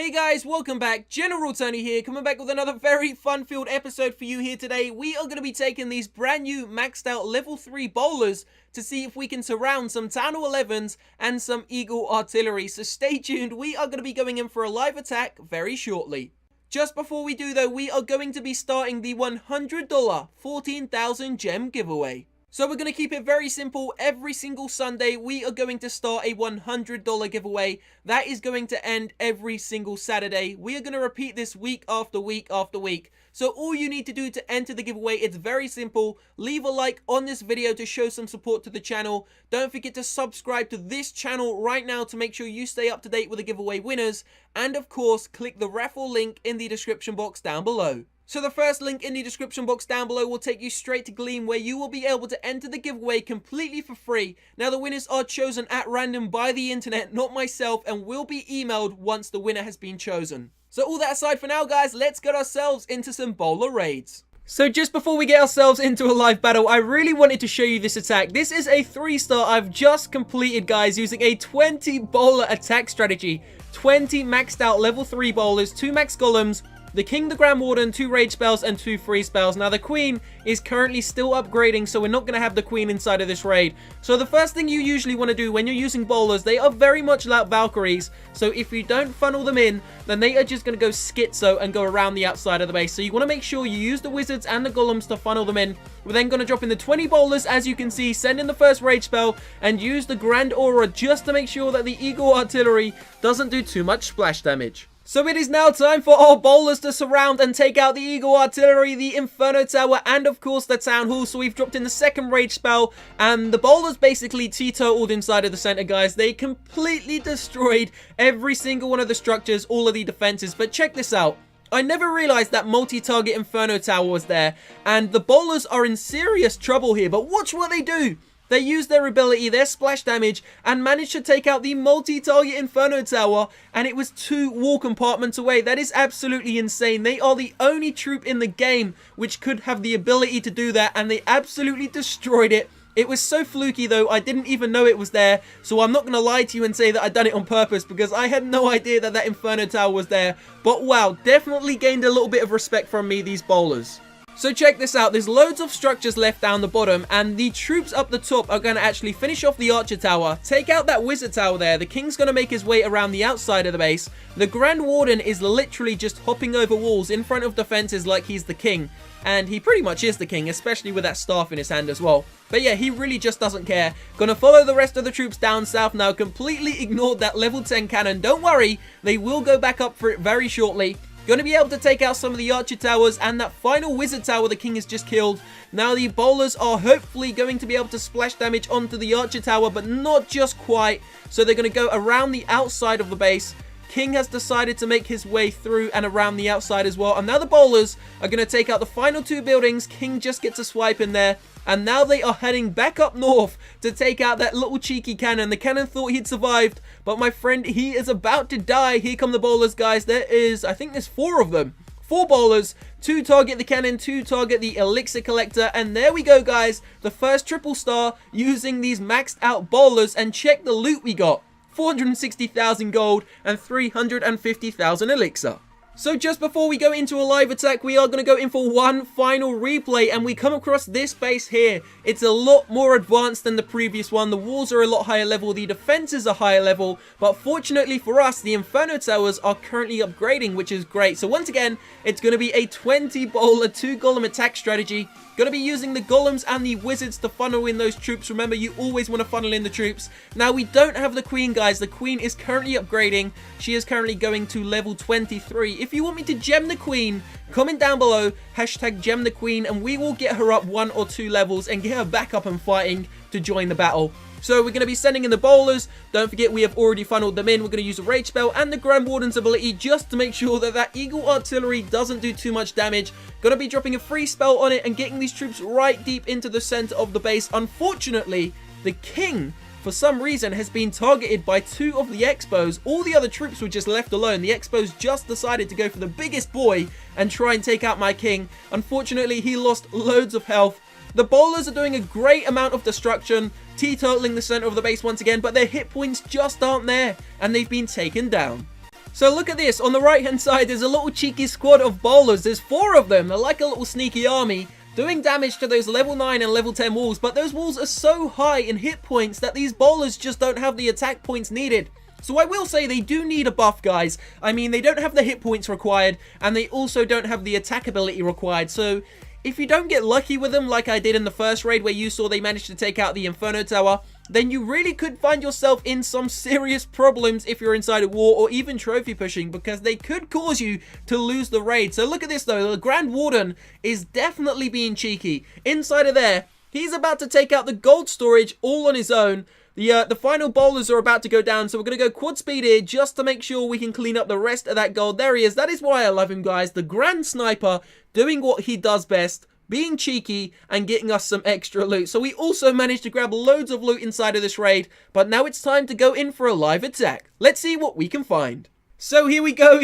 Hey guys, welcome back. General Tony here, coming back with another very fun-filled episode for you here today. We are going to be taking these brand new maxed out level 3 bowlers to see if we can surround some Town Hall 11s and some Eagle artillery. So stay tuned, we are going to be going in for a live attack very shortly. Just before we do though, we are going to be starting the $100 14,000 gem giveaway. So we're going to keep it very simple. Every single Sunday, we are going to start a $100 giveaway. That is going to end every single Saturday. We are going to repeat this week after week after week. So all you need to do to enter the giveaway, it's very simple. Leave a like on this video to show some support to the channel. Don't forget to subscribe to this channel right now to make sure you stay up to date with the giveaway winners. And of course, click the raffle link in the description box down below. So the first link in the description box down below will take you straight to Gleam, where you will be able to enter the giveaway completely for free. Now the winners are chosen at random by the internet, not myself, and will be emailed once the winner has been chosen. So all that aside for now guys, let's get ourselves into some bowler raids. So just before we get ourselves into a live battle, I really wanted to show you this attack. This is a 3-star I've just completed guys, using a 20 bowler attack strategy. 20 maxed out level 3 bowlers, 2 max golems, the King, the Grand Warden, 2 rage spells, and 2 free spells. Now, the Queen is currently still upgrading, so we're not going to have the Queen inside of this raid. So, the first thing you usually want to do when you're using bowlers, they are very much like Valkyries. So, if you don't funnel them in, then they are just going to go schizo and go around the outside of the base. So, you want to make sure you use the Wizards and the Golems to funnel them in. We're then going to drop in the 20 bowlers, as you can see, send in the first rage spell, and use the Grand Aura just to make sure that the Eagle Artillery doesn't do too much splash damage. So it is now time for our bowlers to surround and take out the Eagle Artillery, the Inferno Tower, and of course the Town Hall. So we've dropped in the second rage spell, and the bowlers basically teetotaled inside of the center, guys. They completely destroyed every single one of the structures, all of the defenses. But check this out. I never realized that multi-target Inferno Tower was there, and the bowlers are in serious trouble here. But watch what they do. They use their ability, their splash damage, and managed to take out the multi-target Inferno Tower, and it was 2 wall compartments away. That is absolutely insane. They are the only troop in the game which could have the ability to do that, and they absolutely destroyed it. It was so fluky though, I didn't even know it was there, so I'm not going to lie to you and say that I done it on purpose, because I had no idea that that Inferno Tower was there. But wow, definitely gained a little bit of respect from me, these bowlers. So check this out, there's loads of structures left down the bottom, and the troops up the top are going to actually finish off the Archer Tower, take out that Wizard Tower there. The King's going to make his way around the outside of the base. The Grand Warden is literally just hopping over walls in front of defenses like he's the king, and he pretty much is the king, especially with that staff in his hand as well. But yeah, he really just doesn't care. Gonna follow the rest of the troops down south now, completely ignored that level 10 cannon. Don't worry, they will go back up for it very shortly. Going to be able to take out some of the Archer Towers and that final Wizard Tower the King has just killed. Now the bowlers are hopefully going to be able to splash damage onto the Archer Tower, but not just quite. So they're going to go around the outside of the base. King has decided to make his way through and around the outside as well. And now the bowlers are going to take out the final 2 buildings. King just gets a swipe in there. And now they are heading back up north to take out that little cheeky cannon. The cannon thought he'd survived, but my friend, he is about to die. Here come the bowlers, guys. I think there's 4 of them. 4 bowlers, 2 target the cannon, 2 target the Elixir collector. And there we go, guys. The first triple star using these maxed out bowlers. And check the loot we got. 460,000 gold and 350,000 Elixir. So just before we go into a live attack, we are going to go in for one final replay, and we come across this base here. It's a lot more advanced than the previous one. The walls are a lot higher level, the defenses are higher level, but fortunately for us, the Inferno Towers are currently upgrading, which is great. So once again, it's going to be a 20 bowler, 2 golem attack strategy. Going to be using the Golems and the Wizards to funnel in those troops. Remember, you always want to funnel in the troops. Now, we don't have the Queen, guys. The Queen is currently upgrading. She is currently going to level 23. If you want me to gem the Queen, comment down below, hashtag gem the Queen, and we will get her up 1 or 2 levels and get her back up and fighting to join the battle. So we're going to be sending in the bowlers. Don't forget, we have already funneled them in. We're going to use a rage spell and the Grand Warden's ability just to make sure that that Eagle Artillery doesn't do too much damage. Going to be dropping a free spell on it and getting these troops right deep into the center of the base. Unfortunately, the King, for some reason, has been targeted by 2 of the Expos. All the other troops were just left alone. The Expos just decided to go for the biggest boy and try and take out my King. Unfortunately, he lost loads of health. The bowlers are doing a great amount of destruction, teetotaling the center of the base once again, but their hit points just aren't there, and they've been taken down. So look at this, on the right hand side there's a little cheeky squad of bowlers. There's 4 of them. They're like a little sneaky army, doing damage to those level 9 and level 10 walls, but those walls are so high in hit points that these bowlers just don't have the attack points needed. So I will say they do need a buff, guys. I mean, they don't have the hit points required, and they also don't have the attack ability required. So if you don't get lucky with them like I did in the first raid where you saw they managed to take out the Inferno Tower, then you really could find yourself in some serious problems if you're inside a war or even trophy pushing, because they could cause you to lose the raid. So look at this though, the Grand Warden is definitely being cheeky. Inside of there, he's about to take out the gold storage all on his own. The final bowlers are about to go down, so we're going to go quad speed here just to make sure we can clean up the rest of that gold. There he is. That is why I love him, guys. The Grand Sniper doing what he does best, being cheeky and getting us some extra loot. So we also managed to grab loads of loot inside of this raid, but now it's time to go in for a live attack. Let's see what we can find. So here we go,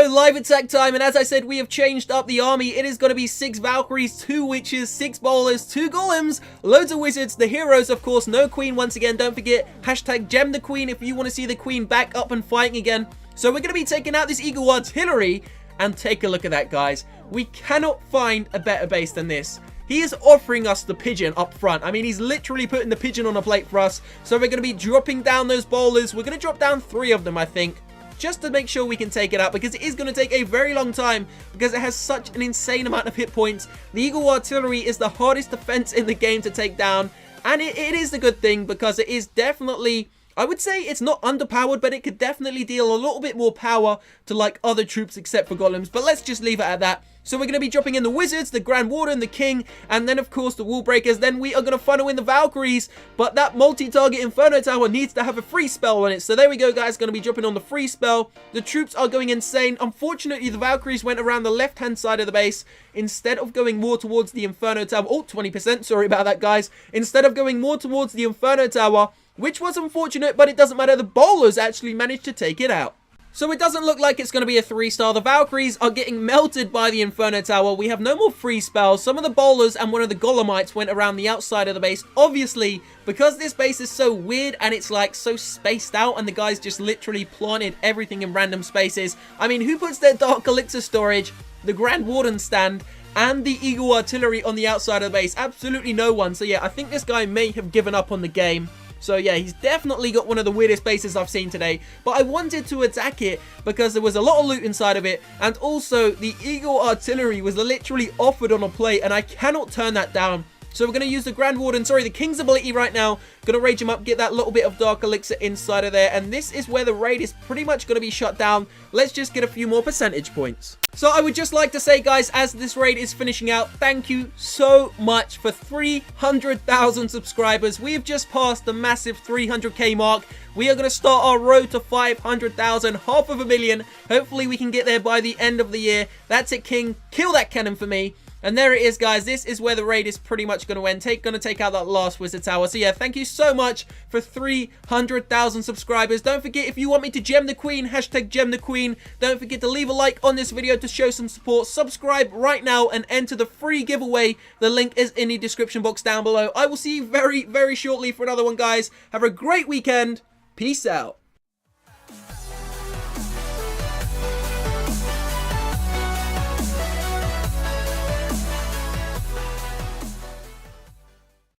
live attack time, and as I said, we have changed up the army. It is going to be 6 Valkyries, 2 Witches, 6 Bowlers, 2 Golems, loads of Wizards, the heroes, of course, no Queen once again. Don't forget, hashtag gem the Queen if you want to see the Queen back up and fighting again. So we're going to be taking out this Eagle Artillery, and take a look at that, guys. We cannot find a better base than this. He is offering us the pigeon up front. I mean, he's literally putting the pigeon on a plate for us. So we're going to be dropping down those bowlers. We're going to drop down 3 of them, I think, just to make sure we can take it out, because it is going to take a very long time because it has such an insane amount of hit points. The Eagle Artillery is the hardest defense in the game to take down, and it is a good thing because it is definitely, I would say it's not underpowered, but it could definitely deal a little bit more power to like other troops except for golems, but let's just leave it at that. So we're going to be dropping in the Wizards, the Grand Warden, the King, and then of course the Wall Breakers. Then we are going to funnel in the Valkyries, but that multi-target Inferno Tower needs to have a free spell on it. So there we go, guys, going to be dropping on the free spell. The troops are going insane. Unfortunately, the Valkyries went around the left-hand side of the base instead of going more towards the Inferno Tower. Oh, 20%, sorry about that, guys. Instead of going more towards the Inferno Tower, which was unfortunate, but it doesn't matter. The bowlers actually managed to take it out. So it doesn't look like it's going to be a 3-star. The Valkyries are getting melted by the Inferno Tower. We have no more free spells. Some of the bowlers and one of the Golemites went around the outside of the base. Obviously, because this base is so weird and it's like so spaced out and the guys just literally planted everything in random spaces. I mean, who puts their Dark Elixir storage, the Grand Warden stand, and the Eagle Artillery on the outside of the base? Absolutely no one. So yeah, I think this guy may have given up on the game. So yeah, he's definitely got one of the weirdest bases I've seen today. But I wanted to attack it because there was a lot of loot inside of it. And also, the Eagle Artillery was literally offered on a plate, and I cannot turn that down. So we're going to use the Grand Warden, sorry, the King's ability right now. Going to rage him up, get that little bit of Dark Elixir inside of there. And this is where the raid is pretty much going to be shut down. Let's just get a few more percentage points. So I would just like to say, guys, as this raid is finishing out, thank you so much for 300,000 subscribers. We have just passed the massive 300k mark. We are going to start our road to 500,000, 500,000. Hopefully we can get there by the end of the year. That's it, King. Kill that cannon for me. And there it is, guys. This is where the raid is pretty much going to end. Going to take out that last Wizard Tower. So yeah, thank you so much for 300,000 subscribers. Don't forget, if you want me to gem the Queen, hashtag gem the Queen. Don't forget to leave a like on this video to show some support. Subscribe right now and enter the free giveaway. The link is in the description box down below. I will see you very, very shortly for another one, guys. Have a great weekend. Peace out.